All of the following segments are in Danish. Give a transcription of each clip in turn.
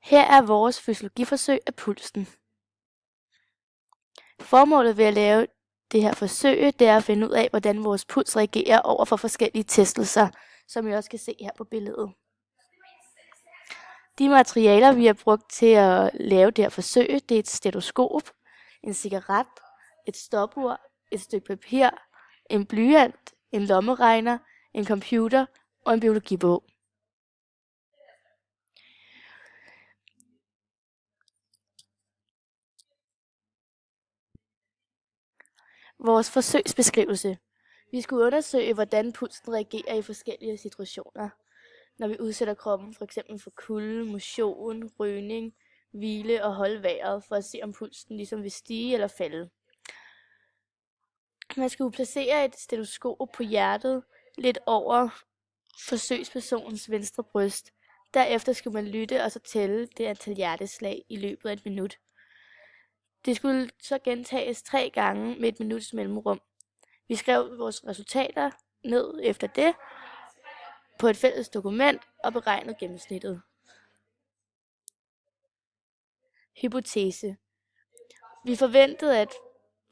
Her er vores fysiologiforsøg af pulsen. Formålet ved at lave det her forsøg, det er at finde ud af, hvordan vores puls reagerer over for forskellige testelser, som I også kan se her på billedet. De materialer, vi har brugt til at lave det her forsøg, det er et stetoskop, en cigaret, et stopur, et stykke papir, en blyant, en lommeregner, en computer og en biologibog. Vores forsøgsbeskrivelse. Vi skulle undersøge, hvordan pulsen reagerer i forskellige situationer, når vi udsætter kroppen for eksempel for kulde, motion, rygning, hvile og holde vejret, for at se om pulsen ligesom vil stige eller falde. Man skulle placere et stetoskop på hjertet lidt over forsøgspersonens venstre bryst. Derefter skulle man lytte og så tælle det antal hjerteslag i løbet af et minut. Det skulle så gentages 3 gange med et minuts mellemrum. Vi skrev vores resultater ned efter det på et fælles dokument og beregnede gennemsnittet. Hypotese. Vi forventede, at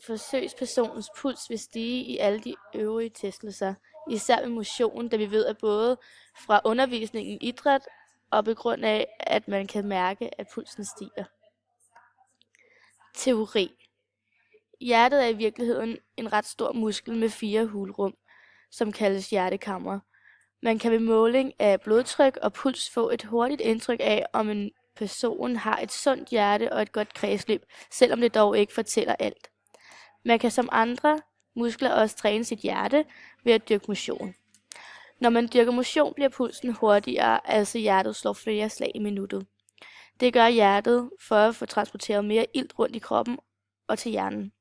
forsøgspersonens puls vil stige i alle de øvrige testelser, især ved motion, da vi ved, at både fra undervisningen i idræt og på grund af, at man kan mærke, at pulsen stiger. Teori. Hjertet er i virkeligheden en ret stor muskel med 4 hulrum, som kaldes hjertekammer. Man kan ved måling af blodtryk og puls få et hurtigt indtryk af, om en person har et sundt hjerte og et godt kredsløb, selvom det dog ikke fortæller alt. Man kan som andre muskler også træne sit hjerte ved at dyrke motion. Når man dyrker motion, bliver pulsen hurtigere, altså hjertet slår flere slag i minuttet. Det gør hjertet for at få transporteret mere ilt rundt i kroppen og til hjernen.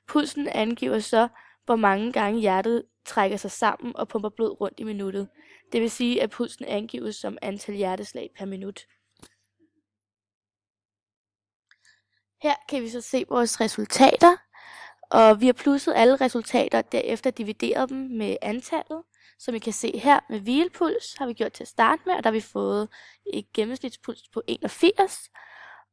Pulsen angiver så, hvor mange gange hjertet trækker sig sammen og pumper blod rundt i minuttet. Det vil sige, at pulsen angives som antal hjerteslag per minut. Her kan vi så se vores resultater, og vi har plusset alle resultater, derefter divideret dem med antallet. Som I kan se her med hvilepuls har vi gjort til at starte med, og der har vi fået et gennemsnitspuls på 81,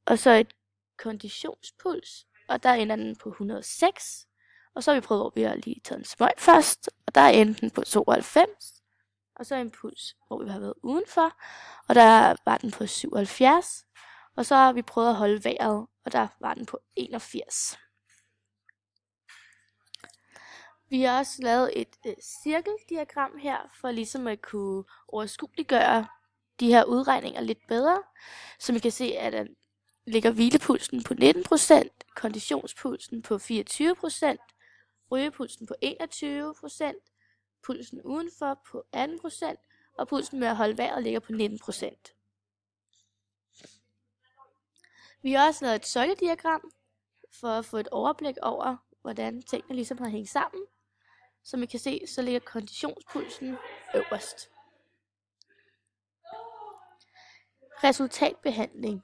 og så et konditionspuls, og der ender den på 106. Og så har vi prøvet, hvor vi har lige taget en smøg først, og der endte den på 92. Og så en puls, hvor vi har været udenfor, og der var den på 77. Og så har vi prøvet at holde vejret, og der var den på 81. Vi har også lavet et cirkeldiagram her, for ligesom at kunne overskueliggøre de her udregninger lidt bedre. Som I kan se, at der ligger hvilepulsen på 19%, konditionspulsen på 24%, rygepulsen på 21%, pulsen udenfor på 18%, og pulsen med at holde vejret ligger på 19%. Vi har også lavet et søjlediagram for at få et overblik over, hvordan tingene ligesom har hængt sammen. Som I kan se, så ligger konditionspulsen øverst. Resultatbehandling.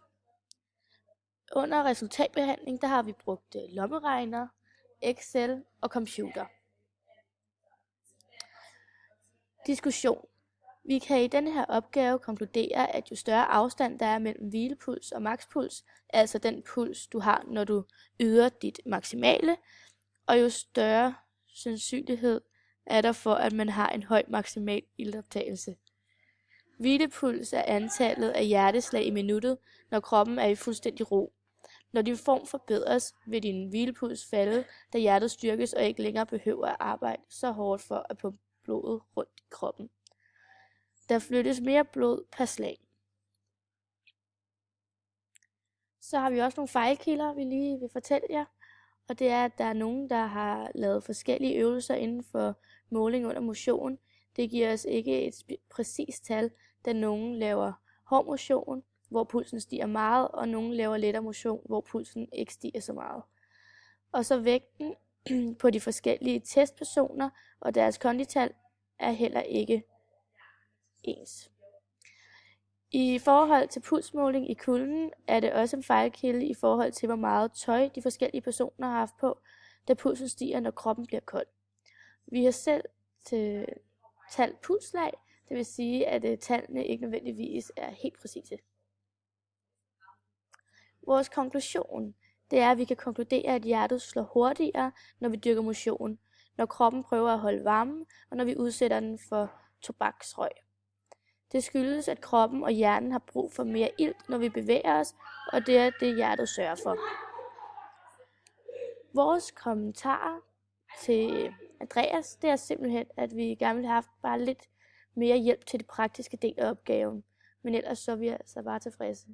Under resultatbehandling, der har vi brugt lommeregner, Excel og computer. Diskussion. Vi kan i denne her opgave konkludere, at jo større afstand der er mellem hvilepuls og makspuls, altså den puls du har, når du yder dit maksimale, og jo større sandsynlighed er der for, at man har en høj maksimal iltoptagelse. Hvilepuls er antallet af hjerteslag i minuttet, når kroppen er i fuldstændig ro. Når din form forbedres, vil din hvilepuls falde, da hjertet styrkes og ikke længere behøver at arbejde så hårdt for at pumpe blodet rundt i kroppen. Der flyttes mere blod per slag. Så har vi også nogle fejlkilder, vi lige vil fortælle jer. Og det er, at der er nogen, der har lavet forskellige øvelser inden for måling under motion. Det giver os ikke et præcist tal, da nogen laver hård motion, hvor pulsen stiger meget, og nogen laver lettere motion, hvor pulsen ikke stiger så meget. Og så vægten på de forskellige testpersoner og deres kondital er heller ikke ens. I forhold til pulsmåling i kulden er det også en fejlkilde i forhold til, hvor meget tøj de forskellige personer har haft på, da pulsen stiger, når kroppen bliver kold. Vi har selv talt pulslag, det vil sige, at tallene ikke nødvendigvis er helt præcise. Vores konklusion, det er, at vi kan konkludere, at hjertet slår hurtigere, når vi dyrker motion, når kroppen prøver at holde varmen, og når vi udsætter den for tobaksrøg. Det skyldes, at kroppen og hjernen har brug for mere ilt, når vi bevæger os, og det er det, hjertet sørger for. Vores kommentar til Andreas, det er simpelthen, at vi gerne ville have haft bare lidt mere hjælp til det praktiske del af opgaven. Men ellers så er vi altså bare tilfredse.